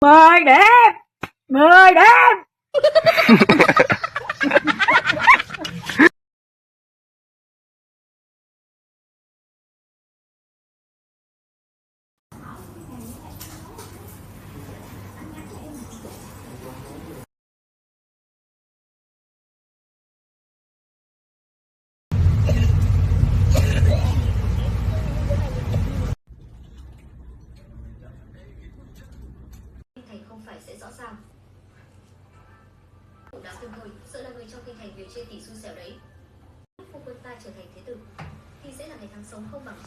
10 điểm, 10 điểm. Thành không phải sẽ rõ ràng. Cũng đã từng thôi, sợ là người trong kinh thành việc chia tỷ xui xẻo đấy. Phu quân ta trở thành thế tử thì sẽ là ngày tháng sống không bằng.